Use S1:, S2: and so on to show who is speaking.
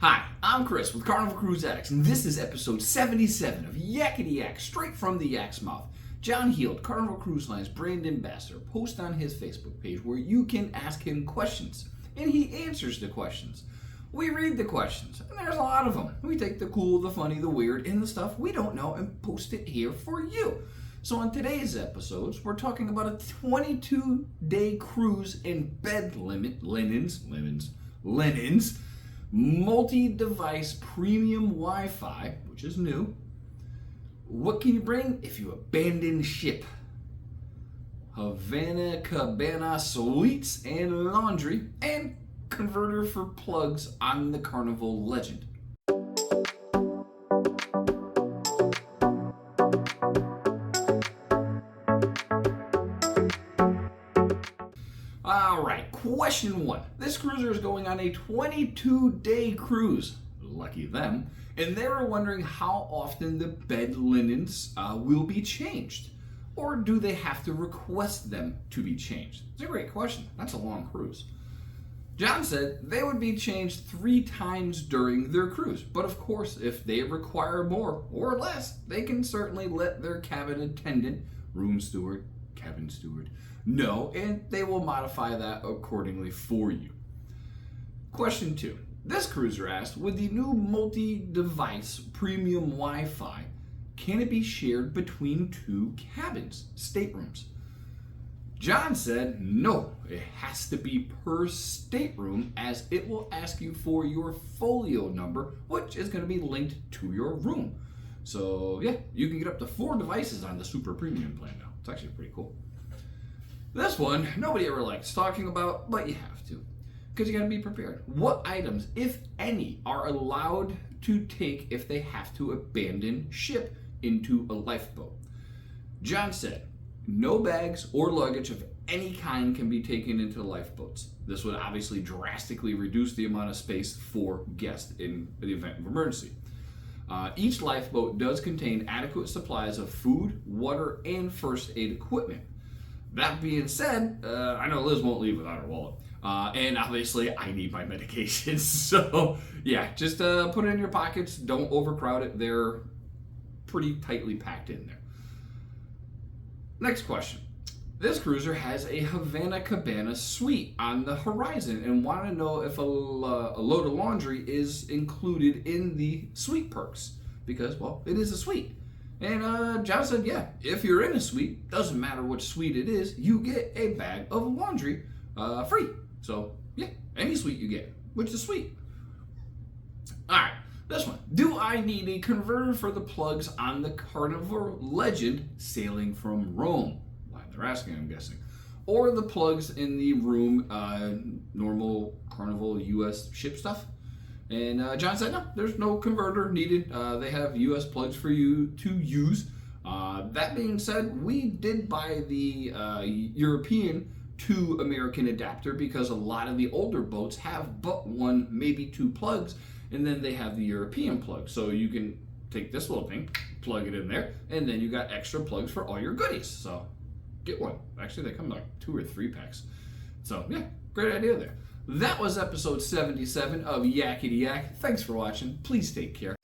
S1: Hi, I'm Chris with Carnival Cruise Addicts, and this is episode 77 of Yakety-Yak, straight from the Yak's mouth. John Heald, Carnival Cruise Line's brand ambassador, posts on his Facebook page where you can ask him questions, and he answers the questions. We read the questions, and there's a lot of them. We take the cool, the funny, the weird, and the stuff we don't know and post it here for you. So on today's episodes, we're talking about a 22-day cruise and bed linens, multi-device premium Wi-Fi, which is new. What can you bring if you abandon ship? Havana Cabana suites and laundry, and converter for plugs on the Carnival Legend. Alright, question one. This cruiser is going on a 22-day cruise. Lucky them. And they were wondering how often the bed linens will be changed. Or do they have to request them to be changed? It's a great question. That's a long cruise. John said they would be changed 3 times during their cruise. But of course, if they require more or less, they can certainly let their cabin attendant, room steward, cabin steward, know, and they will modify that accordingly for you. Question 2. This cruiser asked, with the new multi-device premium Wi-Fi, can it be shared between 2 cabins, staterooms? John said no, it has to be per stateroom, as it will ask you for your folio number, which is going to be linked to your room. So yeah, you can get up to 4 devices on the super premium plan now. It's actually pretty cool. This one, nobody ever likes talking about, but you have to, because you got to be prepared. What items, if any, are allowed to take if they have to abandon ship into a lifeboat? John said, no bags or luggage of any kind can be taken into the lifeboats. This would obviously drastically reduce the amount of space for guests in the event of emergency. Each lifeboat does contain adequate supplies of food, water, and first aid equipment. That being said, I know Liz won't leave without her wallet. And obviously, I need my medications. So, yeah, just put it in your pockets. Don't overcrowd it. They're pretty tightly packed in there. Next question. This cruiser has a Havana Cabana suite on the horizon and want to know if a load of laundry is included in the suite perks. Because, well, it is a suite. And John said, yeah, if you're in a suite, doesn't matter which suite it is, you get a bag of laundry free. So, yeah, any suite you get, which is sweet. All right, this one. Do I need a converter for the plugs on the Carnival Legend sailing from Rome? Why they're asking, I'm guessing. Or the plugs in the room, normal Carnival US ship stuff? And John said, no, there's no converter needed. They have US plugs for you to use. That being said, we did buy the European to American adapter because a lot of the older boats have but 1, maybe 2 plugs, and then they have the European plug. So you can take this little thing, plug it in there, and then you got extra plugs for all your goodies. So get one. Actually, they come in like 2 or 3 packs. So yeah, great idea there. That was episode 77 of Yakety-Yak. Thanks for watching. Please take care.